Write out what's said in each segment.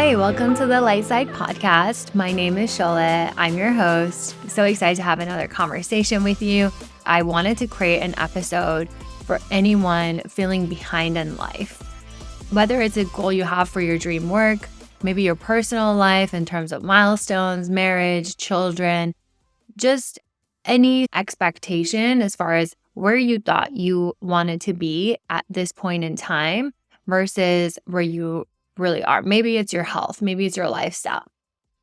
Hey, welcome to the Light Side Podcast. My name is Shola. I'm your host. So excited to have another conversation with you. I wanted to create an episode for anyone feeling behind in life. Whether it's a goal you have for your dream work, maybe your personal life in terms of milestones, marriage, children, just any expectation as far as where you thought you wanted to be at this point in time versus where you really are. Maybe it's your health, maybe it's your lifestyle.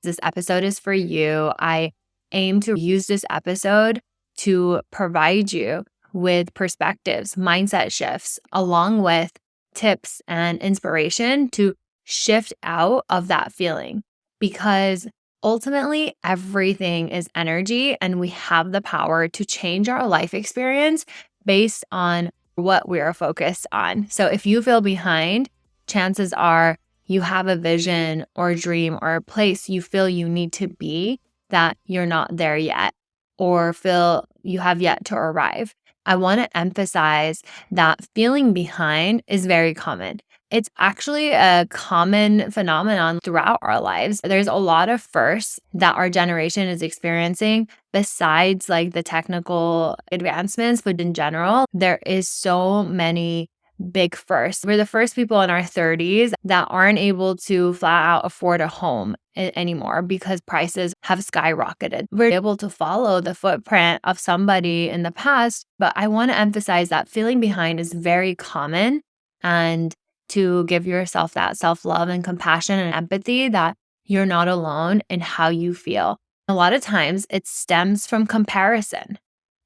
This episode is for you. I aim to use this episode to provide you with perspectives, mindset shifts, along with tips and inspiration to shift out of that feeling. Because ultimately, everything is energy, and we have the power to change our life experience based on what we are focused on. So if you feel behind, chances are you have a vision or dream or a place you feel you need to be that you're not there yet or feel you have yet to arrive. I want to emphasize that feeling behind is very common. It's actually a common phenomenon throughout our lives. There's a lot of firsts that our generation is experiencing besides like the technical advancements, but in general, there is so many big firsts. We're the first people in our 30s that aren't able to flat out afford a home anymore because prices have skyrocketed. We're able to follow the footprint of somebody in the past, but I want to emphasize that feeling behind is very common, and to give yourself that self-love and compassion and empathy that you're not alone in how you feel. A lot of times it stems from comparison.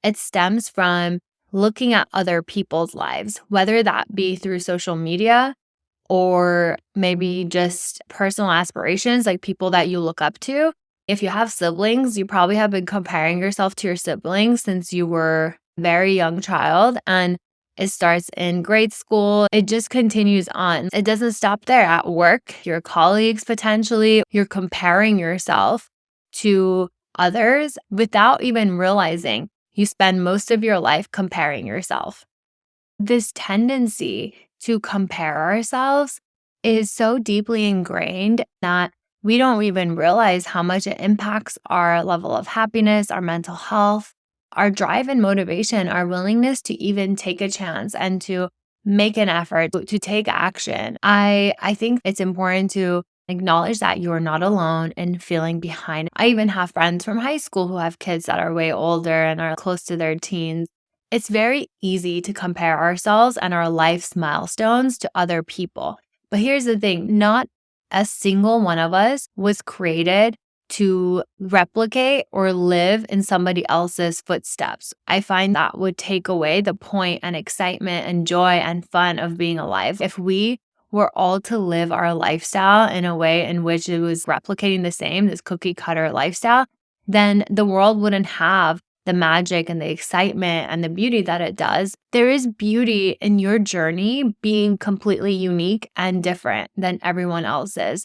It stems from looking at other people's lives, whether that be through social media or maybe just personal aspirations, like people that you look up to. If you have siblings, you probably have been comparing yourself to your siblings since you were a very young child, and it starts in grade school. It just continues on. It doesn't stop there. At work, your colleagues potentially, you're comparing yourself to others without even realizing you spend most of your life comparing yourself. This tendency to compare ourselves is so deeply ingrained that we don't even realize how much it impacts our level of happiness, our mental health, our drive and motivation, our willingness to even take a chance and to make an effort to take action. I think it's important to acknowledge that you are not alone in feeling behind. I even have friends from high school who have kids that are way older and are close to their teens. It's very easy to compare ourselves and our life's milestones to other people. But here's the thing, not a single one of us was created to replicate or live in somebody else's footsteps. I find that would take away the point and excitement and joy and fun of being alive. If we were all to live our lifestyle in a way in which it was replicating the same, this cookie cutter lifestyle, then the world wouldn't have the magic and the excitement and the beauty that it does. There is beauty in your journey being completely unique and different than everyone else's.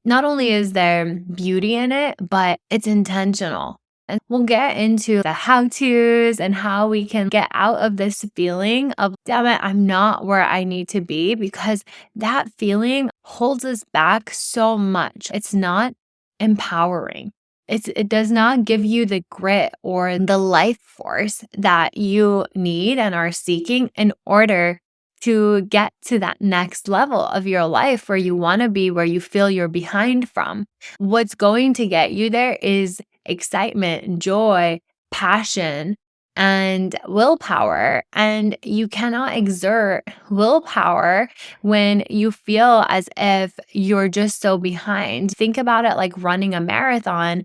Not only is there beauty in it, but it's intentional. And we'll get into the how-tos and how we can get out of this feeling of, damn it, I'm not where I need to be, because that feeling holds us back so much. It's not empowering. It does not give you the grit or the life force that you need and are seeking in order to get to that next level of your life where you want to be, where you feel you're behind from. What's going to get you there is excitement, joy, passion, and willpower. And you cannot exert willpower when you feel as if you're just so behind. Think about it like running a marathon.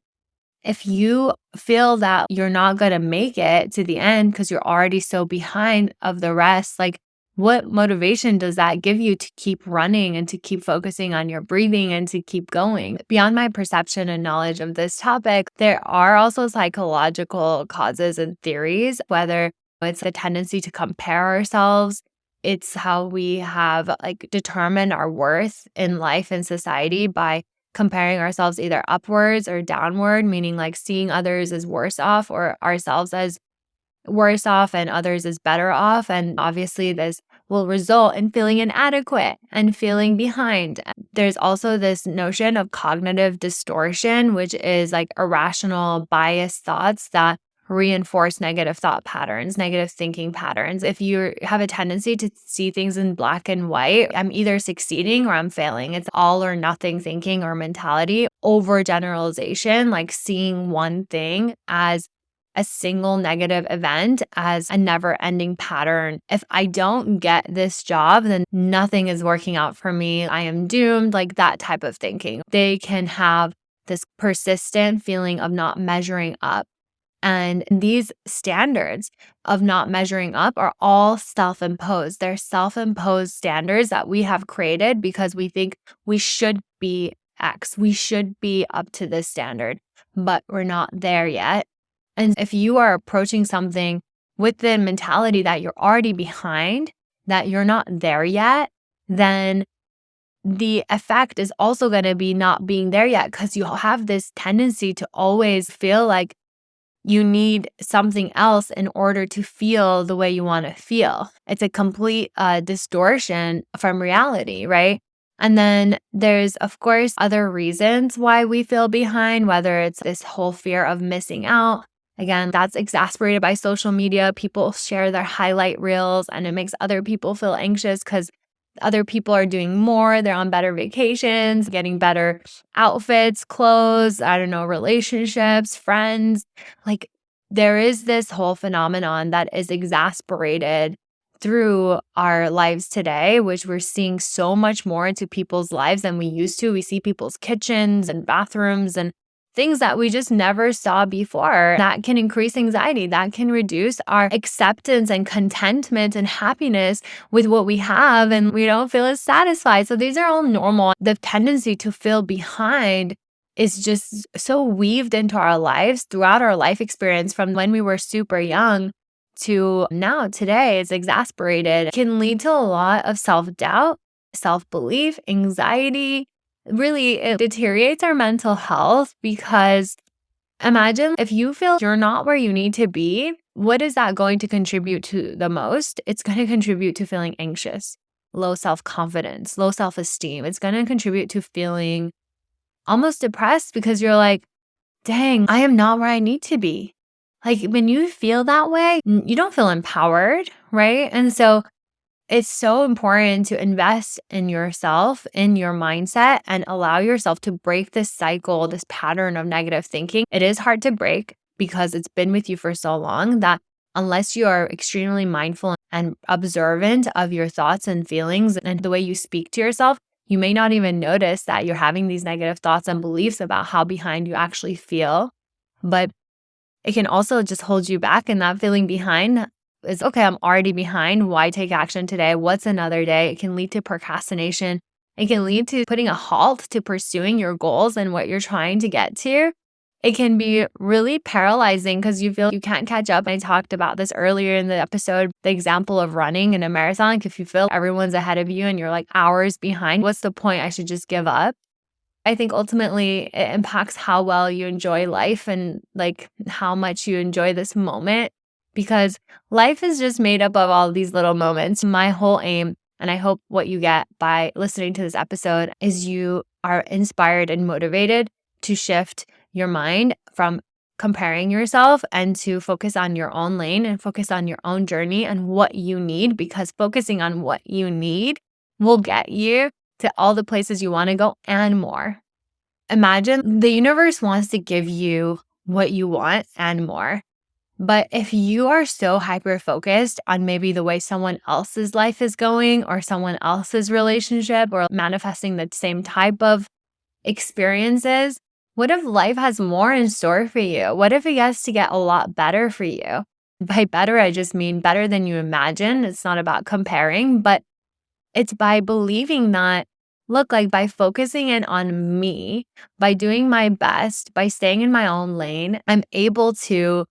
If you feel that you're not going to make it to the end because you're already so behind of the rest, like what motivation does that give you to keep running and to keep focusing on your breathing and to keep going? Beyond my perception and knowledge of this topic, there are also psychological causes and theories, whether it's the tendency to compare ourselves. It's how we have determined our worth in life and society by comparing ourselves either upwards or downward, meaning like seeing others as worse off or ourselves as worse off and others as better off. And obviously this will result in feeling inadequate and feeling behind. There's also this notion of cognitive distortion, which is like irrational, biased thoughts that reinforce negative thought patterns, negative thinking patterns. If you have a tendency to see things in black and white, I'm either succeeding or I'm failing. It's all or nothing thinking or mentality, overgeneralization, like seeing one thing as a single negative event as a never ending pattern. If I don't get this job, then nothing is working out for me. I am doomed, like that type of thinking. They can have this persistent feeling of not measuring up. And these standards of not measuring up are all self-imposed. They're self-imposed standards that we have created because we think we should be X. We should be up to this standard, but we're not there yet. And if you are approaching something with the mentality that you're already behind, that you're not there yet, then the effect is also going to be not being there yet because you have this tendency to always feel like you need something else in order to feel the way you want to feel. It's a complete distortion from reality, right? And then there's, of course, other reasons why we feel behind, whether it's this whole fear of missing out. Again, that's exacerbated by social media. People share their highlight reels and it makes other people feel anxious because other people are doing more. They're on better vacations, getting better outfits, clothes, I don't know, relationships, friends. Like there is this whole phenomenon that is exasperated through our lives today, which we're seeing so much more into people's lives than we used to. We see people's kitchens and bathrooms and things that we just never saw before. That can increase anxiety. That can reduce our acceptance and contentment and happiness with what we have, and we don't feel as satisfied. So these are all normal. The tendency to feel behind is just so weaved into our lives throughout our life experience from when we were super young to now today. It's exasperated. It can lead to a lot of self-doubt, self-belief, anxiety. Really, it deteriorates our mental health because imagine if you feel you're not where you need to be, what is that going to contribute to the most? It's going to contribute to feeling anxious, low self-confidence, low self-esteem. It's going to contribute to feeling almost depressed because you're like, dang, I am not where I need to be. Like when you feel that way, you don't feel empowered, right? And so it's so important to invest in yourself, in your mindset, and allow yourself to break this cycle, this pattern of negative thinking. It is hard to break because it's been with you for so long that unless you are extremely mindful and observant of your thoughts and feelings and the way you speak to yourself, you may not even notice that you're having these negative thoughts and beliefs about how behind you actually feel. But it can also just hold you back, and that feeling behind is, okay, I'm already behind. Why take action today? What's another day? It can lead to procrastination. It can lead to putting a halt to pursuing your goals and what you're trying to get to. It can be really paralyzing because you feel you can't catch up. I talked about this earlier in the episode, the example of running in a marathon. Like if you feel everyone's ahead of you and you're like hours behind, what's the point? I should just give up. I think ultimately it impacts how well you enjoy life and like how much you enjoy this moment, because life is just made up of all these little moments. My whole aim, and I hope what you get by listening to this episode, is you are inspired and motivated to shift your mind from comparing yourself and to focus on your own lane and focus on your own journey and what you need, because focusing on what you need will get you to all the places you want to go and more. Imagine the universe wants to give you what you want and more. But if you are so hyper-focused on maybe the way someone else's life is going or someone else's relationship or manifesting the same type of experiences, what if life has more in store for you? What if it gets to get a lot better for you? By better, I just mean better than you imagine. It's not about comparing, but it's by believing that, look, like by focusing in on me, by doing my best, by staying in my own lane, I'm able to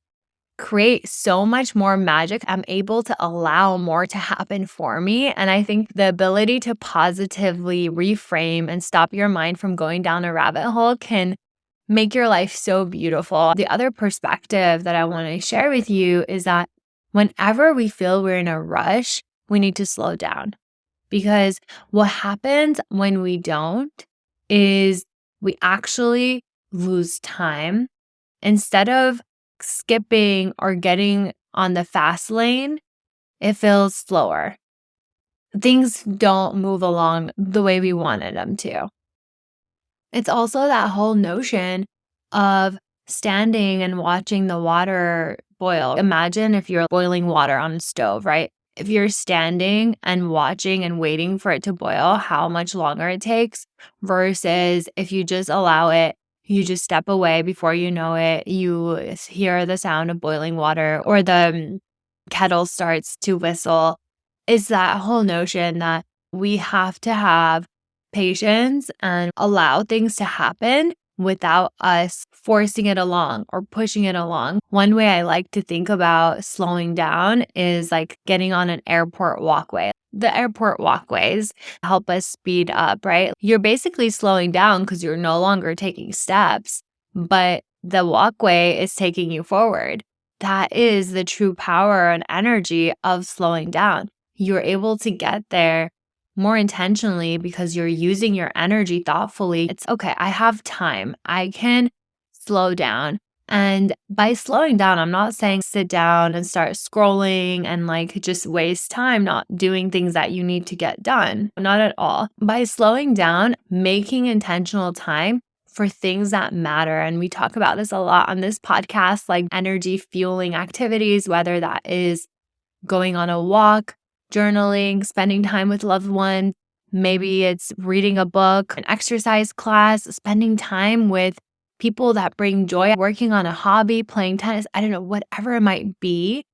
create so much more magic. I'm able to allow more to happen for me. And I think the ability to positively reframe and stop your mind from going down a rabbit hole can make your life so beautiful. The other perspective that I want to share with you is that whenever we feel we're in a rush, we need to slow down. Because what happens when we don't is we actually lose time. Instead of skipping or getting on the fast lane, it feels slower. Things don't move along the way we wanted them to. It's also that whole notion of standing and watching the water boil. Imagine if you're boiling water on a stove, right? If you're standing and watching and waiting for it to boil, how much longer it takes versus if you just allow it, you just step away before you know it, you hear the sound of boiling water or the kettle starts to whistle. Is that whole notion that we have to have patience and allow things to happen without us forcing it along or pushing it along. One way I like to think about slowing down is like getting on an airport walkway. The airport walkways help us speed up, right? You're basically slowing down because you're no longer taking steps, but the walkway is taking you forward. That is the true power and energy of slowing down. You're able to get there more intentionally because you're using your energy thoughtfully. It's okay, I have time. I can slow down. And by slowing down, I'm not saying sit down and start scrolling and like just waste time not doing things that you need to get done. Not at all. By slowing down, making intentional time for things that matter. And we talk about this a lot on this podcast, like energy fueling activities, whether that is going on a walk, journaling, spending time with loved ones. Maybe it's reading a book, an exercise class, spending time with people that bring joy, working on a hobby, playing tennis. I don't know, whatever it might be.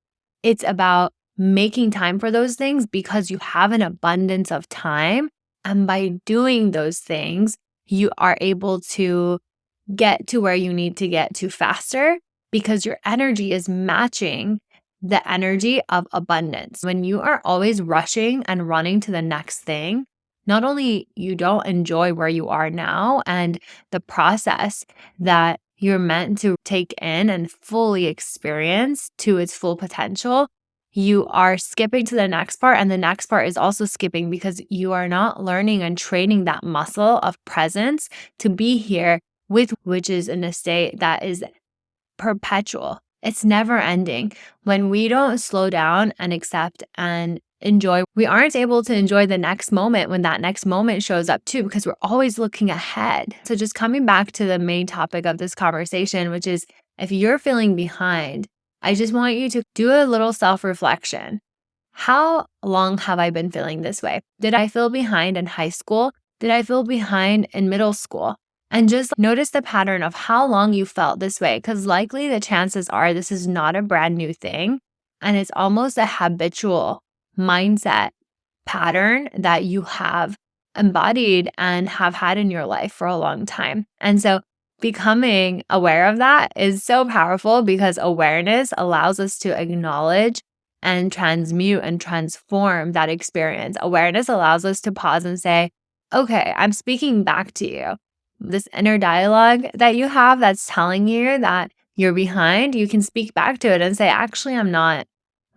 It's about making time for those things because you have an abundance of time. And by doing those things, you are able to get to where you need to get to faster because your energy is matching the energy of abundance. When you are always rushing and running to the next thing, not only you don't enjoy where you are now and the process that you're meant to take in and fully experience to its full potential, you are skipping to the next part. And the next part is also skipping because you are not learning and training that muscle of presence to be here with, which is in a state that is perpetual. It's never ending. When we don't slow down and accept and enjoy, we aren't able to enjoy the next moment when that next moment shows up too, because we're always looking ahead. So just coming back to the main topic of this conversation, which is if you're feeling behind, I just want you to do a little self-reflection. How long have I been feeling this way? Did I feel behind in high school? Did I feel behind in middle school? And just notice the pattern of how long you felt this way, because likely the chances are this is not a brand new thing. And it's almost a habitual mindset pattern that you have embodied and have had in your life for a long time. And so becoming aware of that is so powerful because awareness allows us to acknowledge and transmute and transform that experience. Awareness allows us to pause and say, okay, I'm speaking back to you. This inner dialogue that you have that's telling you that you're behind, you can speak back to it and say, actually, I'm not.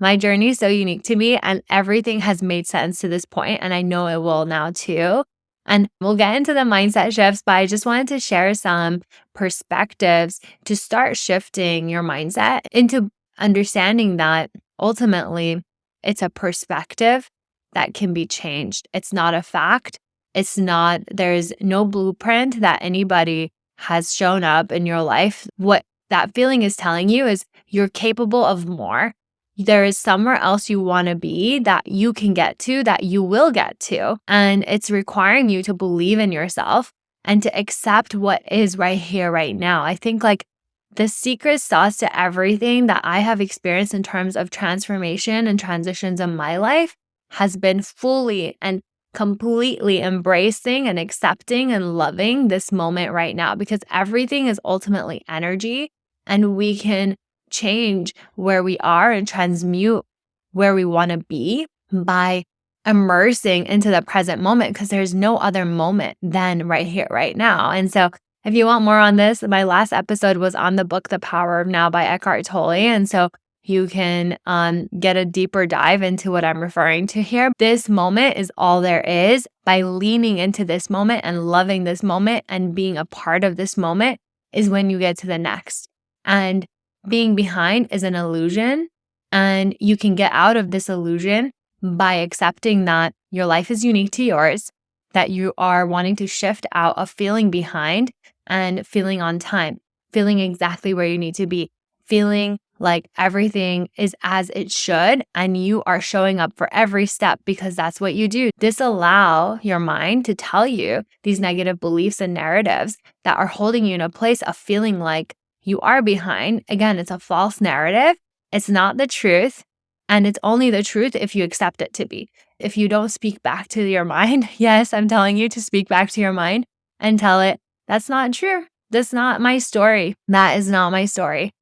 My journey is so unique to me and everything has made sense to this point, and I know it will now too. And we'll get into the mindset shifts, but I just wanted to share some perspectives to start shifting your mindset into understanding that ultimately it's a perspective that can be changed. It's not a fact. There's no blueprint that anybody has shown up in your life. What that feeling is telling you is you're capable of more. There is somewhere else you want to be that you can get to, that you will get to. And it's requiring you to believe in yourself and to accept what is right here, right now. I think like the secret sauce to everything that I have experienced in terms of transformation and transitions in my life has been fully and completely embracing and accepting and loving this moment right now, because everything is ultimately energy and we can change where we are and transmute where we want to be by immersing into the present moment, because there's no other moment than right here, right now. And so if you want more on this, my last episode was on the book, The Power of Now by Eckhart Tolle. And so You can get a deeper dive into what I'm referring to here. This moment is all there is. By leaning into this moment and loving this moment and being a part of this moment is when you get to the next. And being behind is an illusion. And you can get out of this illusion by accepting that your life is unique to yours, that you are wanting to shift out of feeling behind and feeling on time, feeling exactly where you need to be, feeling like everything is as it should, and you are showing up for every step because that's what you do. Disallow your mind to tell you these negative beliefs and narratives that are holding you in a place of feeling like you are behind. Again, it's a false narrative. It's not the truth. And it's only the truth if you accept it to be. If you don't speak back to your mind, yes, I'm telling you to speak back to your mind and tell it, that's not true. That's not my story. That is not my story.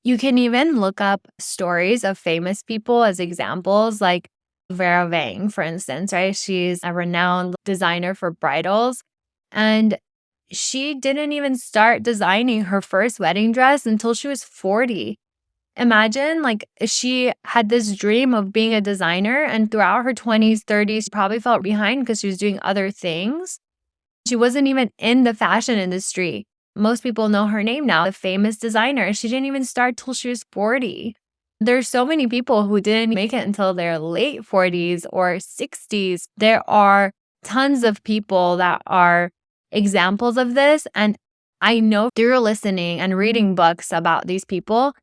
You can even look up stories of famous people as examples, like Vera Vang, for instance, right? She's a renowned designer for bridals. And she didn't even start designing her first wedding dress until she was 40. Imagine, like, she had this dream of being a designer, and throughout her 20s, 30s, she probably felt behind because she was doing other things. She wasn't even in the fashion industry. Most people know her name now, a famous designer. She didn't even start till she was 40. There's so many people who didn't make it until their late 40s or 60s. There are tons of people that are examples of this. And I know through listening and reading books about these people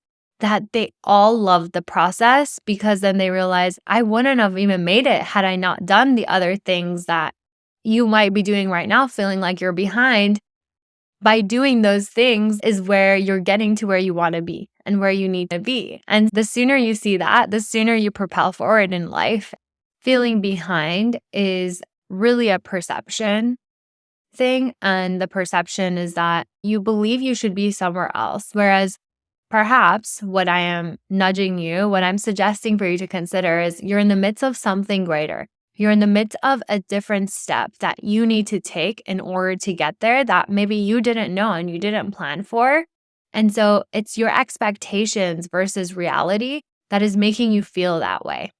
that they all loved the process, because then they realized, I wouldn't have even made it had I not done the other things that you might be doing right now, feeling like you're behind. By doing those things is where you're getting to where you want to be and where you need to be. And the sooner you see that, the sooner you propel forward in life. Feeling behind is really a perception thing. And the perception is that you believe you should be somewhere else. Whereas perhaps what I am nudging you, what I'm suggesting for you to consider is you're in the midst of something greater. You're in the midst of a different step that you need to take in order to get there that maybe you didn't know and you didn't plan for. And so it's your expectations versus reality that is making you feel that way.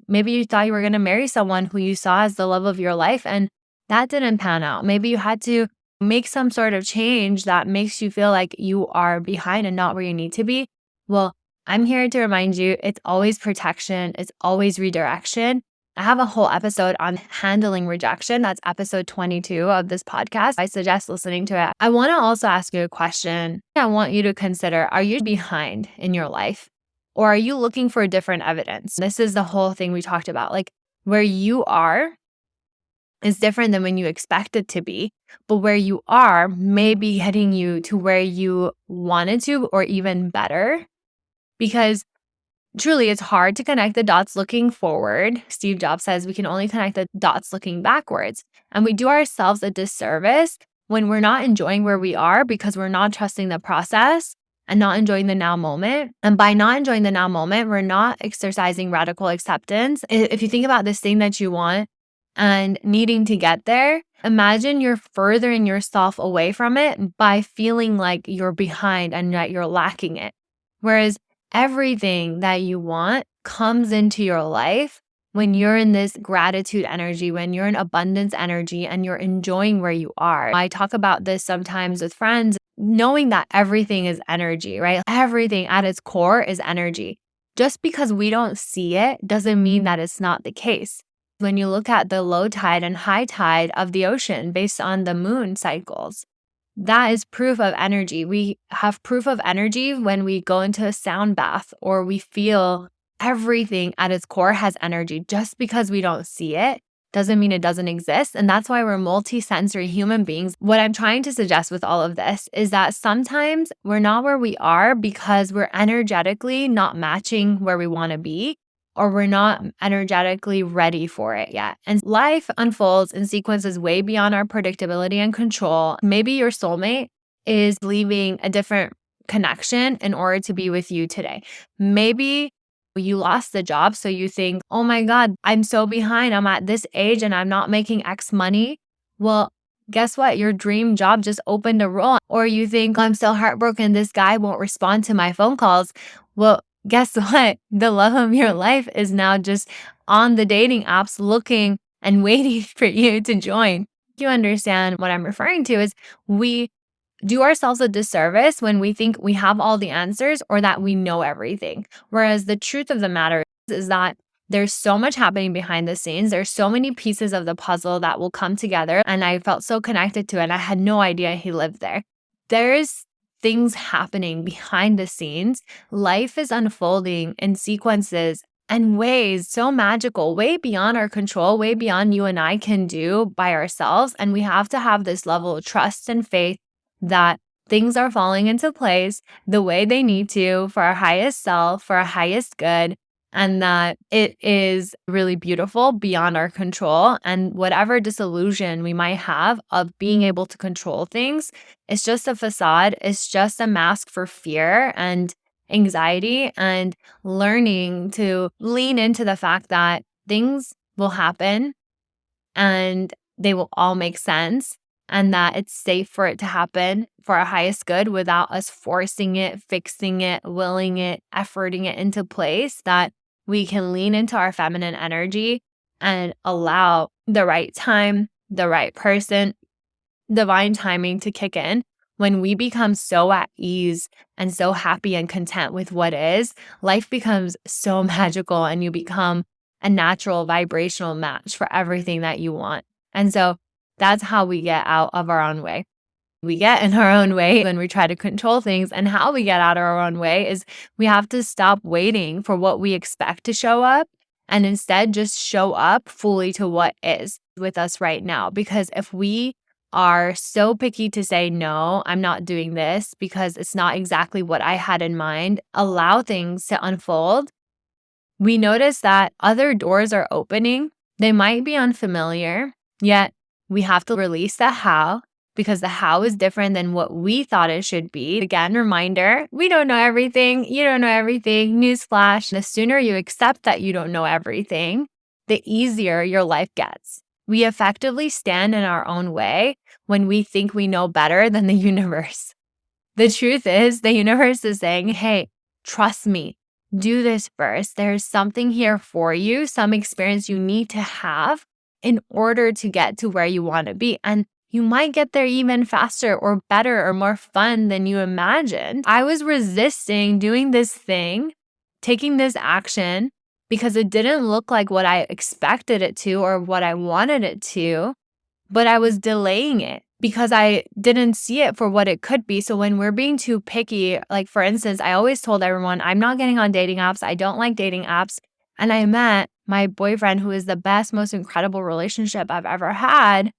Maybe you thought you were going to marry someone who you saw as the love of your life, and that didn't pan out. Maybe you had to make some sort of change that makes you feel like you are behind and not where you need to be. Well, I'm here to remind you, it's always protection. It's always redirection. I have a whole episode on handling rejection. That's episode 22 of this podcast. I suggest listening to it. I want to also ask you a question. I want you to consider, are you behind in your life? Or are you looking for different evidence? This is the whole thing we talked about. Like, where you are is different than when you expect it to be, but where you are may be heading you to where you wanted to or even better. Because truly, it's hard to connect the dots looking forward. Steve Jobs says we can only connect the dots looking backwards. And we do ourselves a disservice when we're not enjoying where we are because we're not trusting the process and not enjoying the now moment. And by not enjoying the now moment, we're not exercising radical acceptance. If you think about this thing that you want and needing to get there, imagine you're furthering yourself away from it by feeling like you're behind and that you're lacking it. Whereas everything that you want comes into your life when you're in this gratitude energy, when you're in abundance energy and you're enjoying where you are. I talk about this sometimes with friends, knowing that everything is energy, right? Everything at its core is energy. Just because we don't see it doesn't mean that it's not the case. When you look at the low tide and high tide of the ocean based on the moon cycles, that is proof of energy. We have proof of energy when we go into a sound bath or we feel everything at its core has energy. Just because we don't see it doesn't mean it doesn't exist. And that's why we're multi-sensory human beings. What I'm trying to suggest with all of this is that sometimes we're not where we are because we're energetically not matching where we want to be, or we're not energetically ready for it yet. And life unfolds in sequences way beyond our predictability and control. Maybe your soulmate is leaving a different connection in order to be with you today. Maybe you lost the job, so you think, oh my God, I'm so behind. I'm at this age and I'm not making X money. Well, guess what? Your dream job just opened a role. Or you think, I'm so heartbroken, this guy won't respond to my phone calls. Well, guess what? The love of your life is now just on the dating apps looking and waiting for you to join. You understand what I'm referring to is we do ourselves a disservice when we think we have all the answers or that we know everything. Whereas the truth of the matter is that there's so much happening behind the scenes. There's so many pieces of the puzzle that will come together. And I felt so connected to it. And I had no idea he lived there. There's things happening behind the scenes. Life is unfolding in sequences and ways so magical, way beyond our control, way beyond you and I can do by ourselves. And we have to have this level of trust and faith that things are falling into place the way they need to for our highest self, for our highest good, and that it is really beautiful beyond our control. And whatever disillusion we might have of being able to control things, it's just a facade, it's just a mask for fear and anxiety, and learning to lean into the fact that things will happen and they will all make sense, and that it's safe for it to happen for our highest good without us forcing it, fixing it, willing it, efforting it into place, that we can lean into our feminine energy and allow the right time, the right person, divine timing to kick in. When we become so at ease and so happy and content with what is, life becomes so magical and you become a natural vibrational match for everything that you want. And so that's how we get out of our own way. We get in our own way when we try to control things. And how we get out of our own way is we have to stop waiting for what we expect to show up and instead just show up fully to what is with us right now. Because if we are so picky to say, no, I'm not doing this because it's not exactly what I had in mind, allow things to unfold, we notice that other doors are opening. They might be unfamiliar, yet we have to release the how, because the how is different than what we thought it should be. Again, reminder, we don't know everything. You don't know everything. Newsflash. The sooner you accept that you don't know everything, the easier your life gets. We effectively stand in our own way when we think we know better than the universe. The truth is, the universe is saying, hey, trust me. Do this first. There's something here for you, some experience you need to have in order to get to where you want to be. And you might get there even faster or better or more fun than you imagined. I was resisting doing this thing, taking this action, because it didn't look like what I expected it to or what I wanted it to, but I was delaying it because I didn't see it for what it could be. So when we're being too picky, like for instance, I always told everyone, I'm not getting on dating apps. I don't like dating apps. And I met my boyfriend, who is the best, most incredible relationship I've ever had,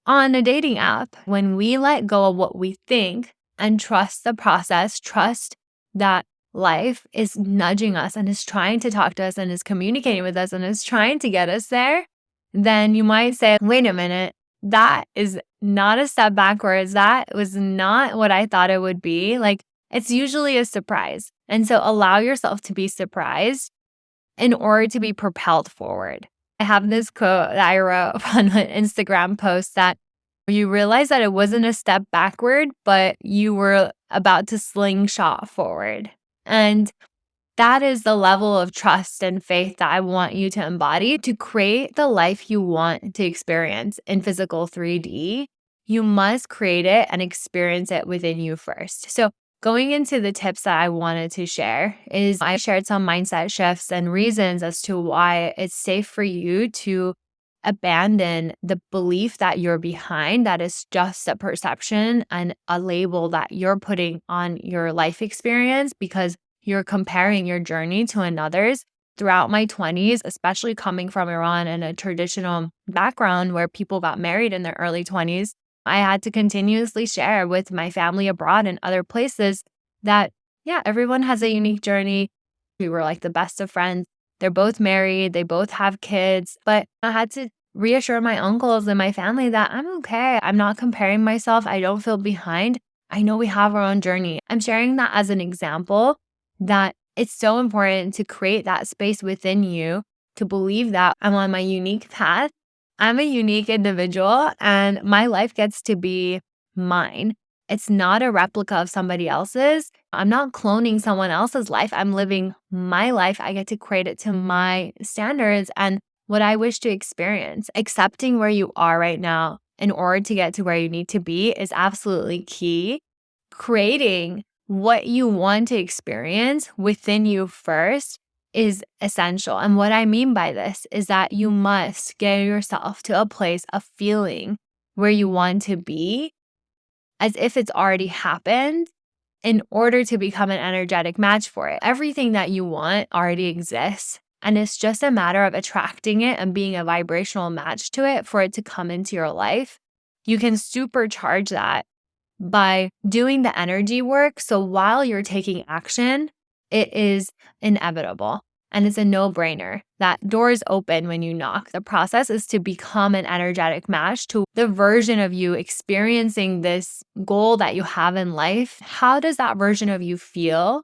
on a dating app. When we let go of what we think and trust the process, trust that life is nudging us and is trying to talk to us and is communicating with us and is trying to get us there, then you might say, wait a minute, that is not a step backwards. That was not what I thought it would be. Like, it's usually a surprise. And so allow yourself to be surprised in order to be propelled forward. I have this quote that I wrote on an Instagram post that you realize that it wasn't a step backward, but you were about to slingshot forward. And that is the level of trust and faith that I want you to embody to create the life you want to experience in physical 3D. You must create it and experience it within you first. So going into the tips that I wanted to share is I shared some mindset shifts and reasons as to why it's safe for you to abandon the belief that you're behind, that is just a perception and a label that you're putting on your life experience because you're comparing your journey to another's. Throughout my 20s, especially coming from Iran and a traditional background where people got married in their early 20s, I had to continuously share with my family abroad and other places that, yeah, everyone has a unique journey. We were like the best of friends. They're both married. They both have kids. But I had to reassure my uncles and my family that I'm okay. I'm not comparing myself. I don't feel behind. I know we have our own journey. I'm sharing that as an example that it's so important to create that space within you to believe that I'm on my unique path. I'm a unique individual and my life gets to be mine. It's not a replica of somebody else's. I'm not cloning someone else's life. I'm living my life. I get to create it to my standards and what I wish to experience. Accepting where you are right now in order to get to where you need to be is absolutely key. Creating what you want to experience within you first is essential. And what I mean by this is that you must get yourself to a place of feeling where you want to be as if it's already happened in order to become an energetic match for it. Everything that you want already exists. And it's just a matter of attracting it and being a vibrational match to it for it to come into your life. You can supercharge that by doing the energy work. So while you're taking action, it is inevitable and it's a no-brainer that doors open when you knock. The process is to become an energetic match to the version of you experiencing this goal that you have in life. How does that version of you feel?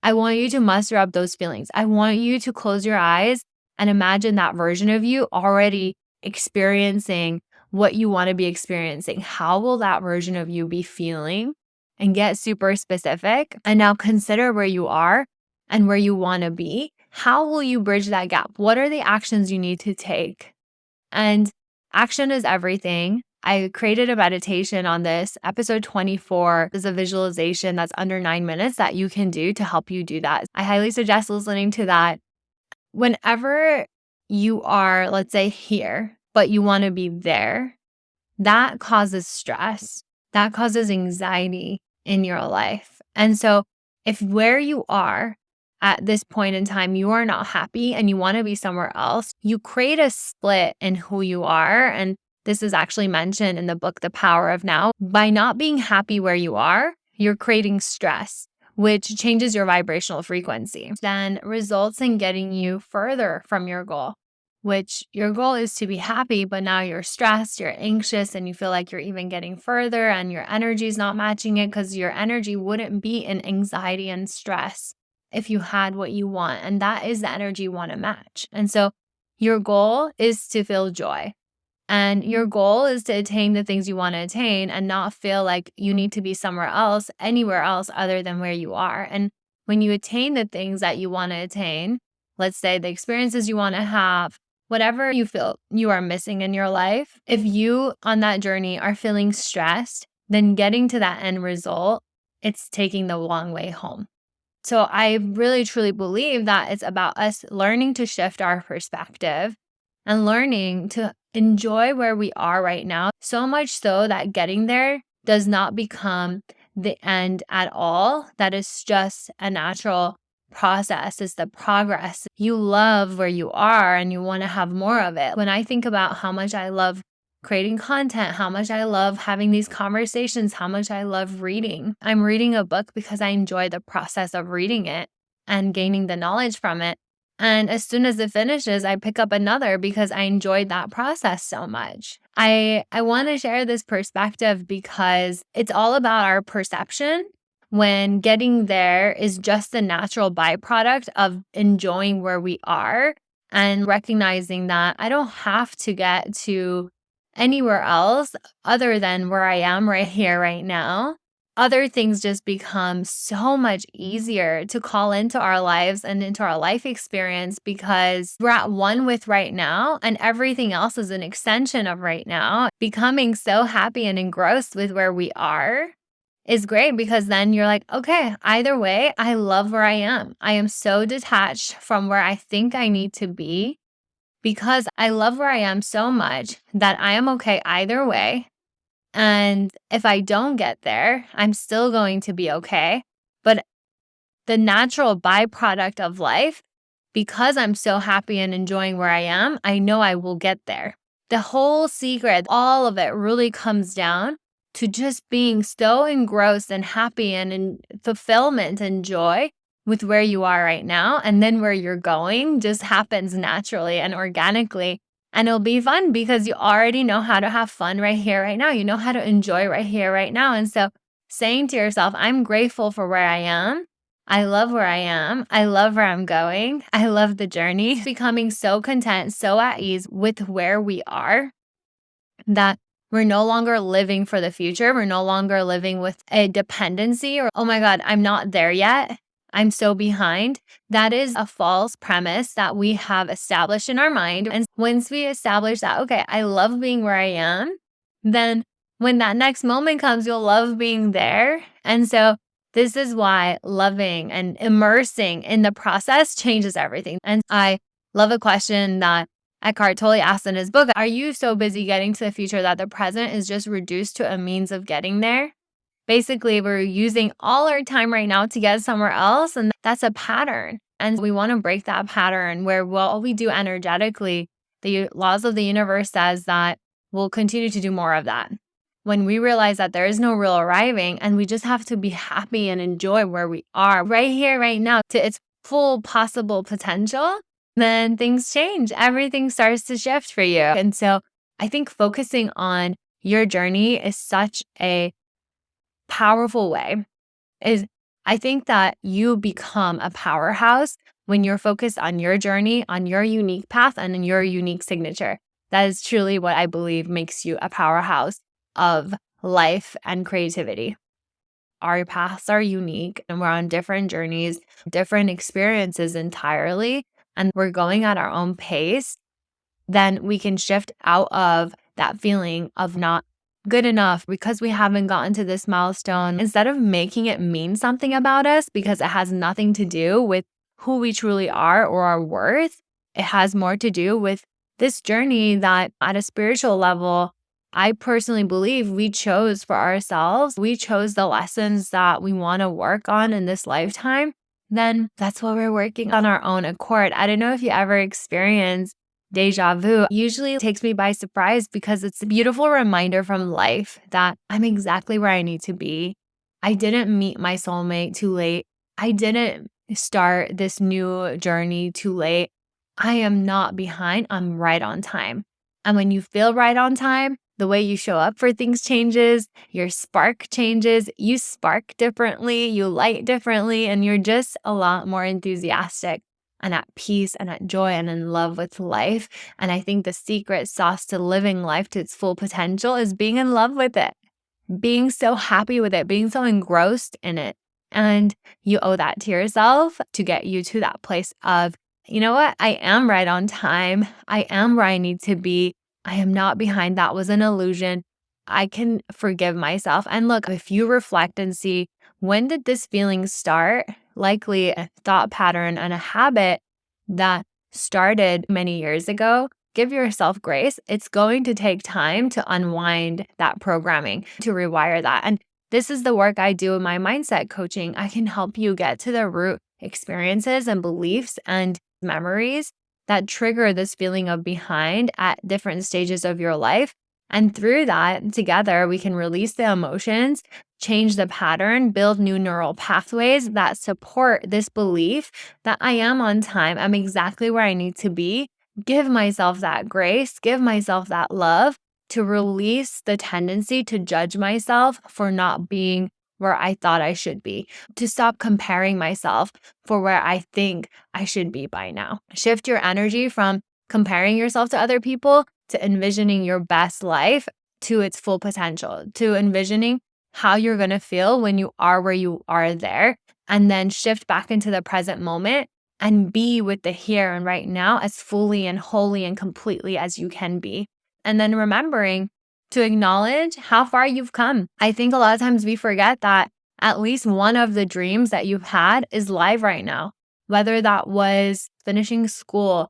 I want you to muster up those feelings. I want you to close your eyes and imagine that version of you already experiencing what you want to be experiencing. How will that version of you be feeling? And get super specific. And now consider where you are and where you want to be. How will you bridge that gap? What are the actions you need to take? And action is everything. I created a meditation on this. Episode 24 is a visualization that's under 9 minutes that you can do to help you do that. I highly suggest listening to that. Whenever you are, let's say, here, but you want to be there, that causes stress. That causes anxiety in your life. And so if where you are at this point in time, you are not happy and you want to be somewhere else, you create a split in who you are. And this is actually mentioned in the book, The Power of Now. By not being happy where you are, you're creating stress, which changes your vibrational frequency, then results in getting you further from your goal, which your goal is to be happy, but now you're stressed, you're anxious, and you feel like you're even getting further and your energy is not matching it because your energy wouldn't be in anxiety and stress if you had what you want. And that is the energy you want to match. And so your goal is to feel joy. And your goal is to attain the things you want to attain and not feel like you need to be somewhere else, anywhere else other than where you are. And when you attain the things that you want to attain, let's say the experiences you want to have, whatever you feel you are missing in your life, if you on that journey are feeling stressed, then getting to that end result, it's taking the long way home. So I really truly believe that it's about us learning to shift our perspective and learning to enjoy where we are right now, so much so that getting there does not become the end at all. That is just a natural process. It's the progress. You love where you are and you want to have more of it. When I think about how much I love creating content, how much I love having these conversations, how much I love reading. I'm reading a book because I enjoy the process of reading it and gaining the knowledge from it. And as soon as it finishes, I pick up another because I enjoyed that process so much. I want to share this perspective because it's all about our perception when getting there is just the natural byproduct of enjoying where we are and recognizing that I don't have to get to anywhere else other than where I am right here, right now. Other things just become so much easier to call into our lives and into our life experience because we're at one with right now and everything else is an extension of right now. Becoming so happy and engrossed with where we are is great because then you're like, okay, either way, I love where I am. I am so detached from where I think I need to be because I love where I am so much that I am okay either way. And if I don't get there, I'm still going to be okay. But the natural byproduct of life, because I'm so happy and enjoying where I am, I know I will get there. The whole secret, all of it really comes down to just being so engrossed and happy and in fulfillment and joy with where you are right now. And then where you're going just happens naturally and organically. And it'll be fun because you already know how to have fun right here, right now. You know how to enjoy right here, right now. And so saying to yourself, I'm grateful for where I am. I love where I am. I love where I'm going. I love the journey. Becoming so content, so at ease with where we are that We're no longer living for the future. We're no longer living with a dependency or, oh my God, I'm not there yet. I'm so behind. That is a false premise that we have established in our mind. And once we establish that, okay, I love being where I am, then when that next moment comes, you'll love being there. And so this is why loving and immersing in the process changes everything. And I love a question that Eckhart Tolle asked in his book, are you so busy getting to the future that the present is just reduced to a means of getting there? Basically, we're using all our time right now to get somewhere else, and that's a pattern. And we want to break that pattern where what we do energetically, the laws of the universe says that we'll continue to do more of that. When we realize that there is no real arriving and we just have to be happy and enjoy where we are right here, right now, to its full possible potential, then things change. Everything starts to shift for you. And so I think focusing on your journey is such a powerful way. I think that you become a powerhouse when you're focused on your journey, on your unique path, and in your unique signature. That is truly what I believe makes you a powerhouse of life and creativity. Our paths are unique and we're on different journeys, different experiences entirely, and we're going at our own pace. Then we can shift out of that feeling of not good enough because we haven't gotten to this milestone. Instead of making it mean something about us because it has nothing to do with who we truly are or our worth, it has more to do with this journey that at a spiritual level, I personally believe we chose for ourselves. We chose the lessons that we want to work on in this lifetime. Then that's what we're working on our own accord. I don't know if you ever experienced deja vu. Usually it takes me by surprise because it's a beautiful reminder from life that I'm exactly where I need to be. I didn't meet my soulmate too late. I didn't start this new journey too late. I am not behind. I'm right on time. And when you feel right on time, the way you show up for things changes, your spark changes, you spark differently, you light differently, and you're just a lot more enthusiastic and at peace and at joy and in love with life. And I think the secret sauce to living life to its full potential is being in love with it, being so happy with it, being so engrossed in it. And you owe that to yourself to get you to that place of, you know what? I am right on time. I am where I need to be. I am not behind. That was an illusion. I can forgive myself. And look, if you reflect and see, when did this feeling start? Likely a thought pattern and a habit that started many years ago. Give yourself grace. It's going to take time to unwind that programming, to rewire that. And this is the work I do in my mindset coaching. I can help you get to the root experiences and beliefs and memories that trigger this feeling of behind at different stages of your life. And through that, together, we can release the emotions, change the pattern, build new neural pathways that support this belief that I am on time. I'm exactly where I need to be. Give myself that grace, give myself that love to release the tendency to judge myself for not being where I thought I should be, to stop comparing myself for where I think I should be by now. Shift your energy from comparing yourself to other people to envisioning your best life to its full potential, to envisioning how you're going to feel when you are where you are there, and then shift back into the present moment and be with the here and right now as fully and wholly and completely as you can be. And then remembering to acknowledge how far you've come. I think a lot of times we forget that at least one of the dreams that you've had is live right now, whether that was finishing school,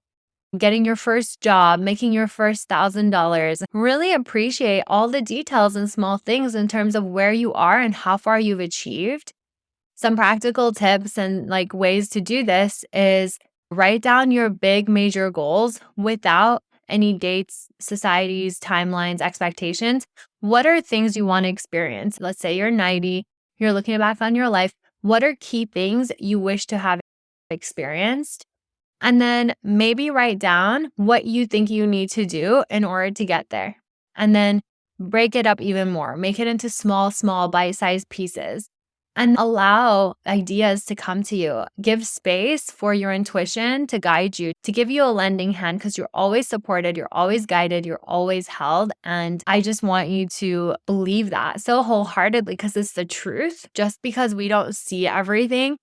getting your first job, making your first $1,000. Really appreciate all the details and small things in terms of where you are and how far you've achieved. Some practical tips and ways to do this is write down your big major goals without any dates, societies, timelines, expectations. What are things you want to experience? Let's say you're 90, you're looking back on your life. What are key things you wish to have experienced? And then maybe write down what you think you need to do in order to get there. And then break it up even more. Make it into small bite-sized pieces. and allow ideas to come to you. Give space for your intuition to guide you, to give you a lending hand, because you're always supported, you're always guided, you're always held. And I just want you to believe that so wholeheartedly, because it's the truth. Just because we don't see everything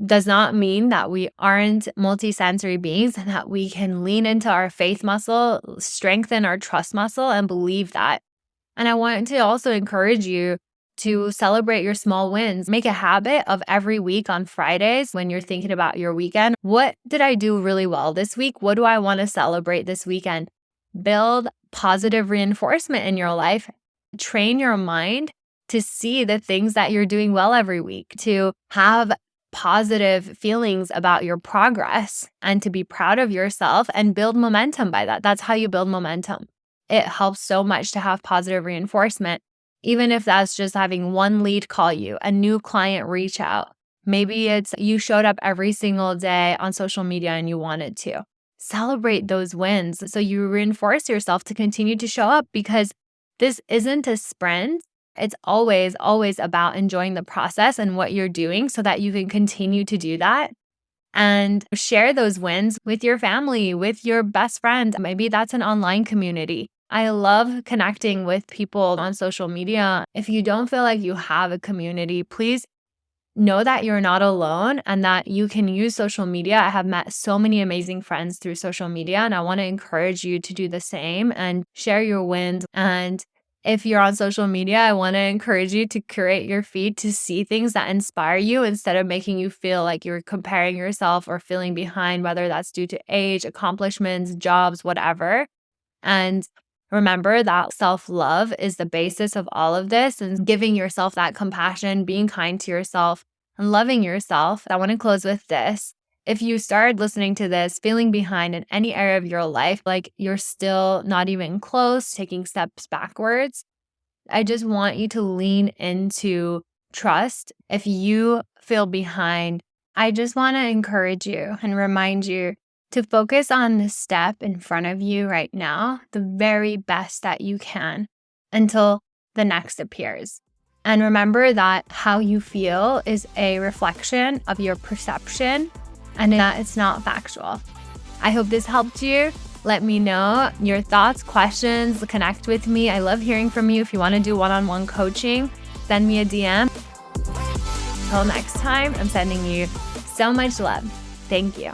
does not mean that we aren't multisensory beings, and that we can lean into our faith muscle, strengthen our trust muscle, and believe that. And I want to also encourage you to celebrate your small wins. Make a habit of every week on Fridays, when you're thinking about your weekend, what did I do really well this week? What do I want to celebrate this weekend? Build positive reinforcement in your life. Train your mind to see the things that you're doing well every week, to have positive feelings about your progress, and to be proud of yourself and build momentum by that. That's how you build momentum. It helps so much to have positive reinforcement, even if that's just having one lead call you, a new client reach out. Maybe it's you showed up every single day on social media and you wanted to. Celebrate those wins so you reinforce yourself to continue to show up, because this isn't a sprint. It's always, always about enjoying the process and what you're doing so that you can continue to do that. And share those wins with your family, with your best friend. Maybe that's an online community. I love connecting with people on social media. If you don't feel like you have a community, please know that you're not alone and that you can use social media. I have met so many amazing friends through social media, and I want to encourage you to do the same and share your wins. And if you're on social media, I want to encourage you to curate your feed to see things that inspire you, instead of making you feel like you're comparing yourself or feeling behind, whether that's due to age, accomplishments, jobs, whatever. And remember that self-love is the basis of all of this, and giving yourself that compassion, being kind to yourself, and loving yourself. I want to close with this. If you started listening to this feeling behind in any area of your life, like you're still not even close, taking steps backwards, I just want you to lean into trust. If you feel behind, I just want to encourage you and remind you to focus on the step in front of you right now, the very best that you can, until the next appears. And remember that how you feel is a reflection of your perception, and that it's not factual. I hope this helped you. Let me know your thoughts, questions, connect with me. I love hearing from you. If you want to do one-on-one coaching, send me a DM. Until next time, I'm sending you so much love. Thank you.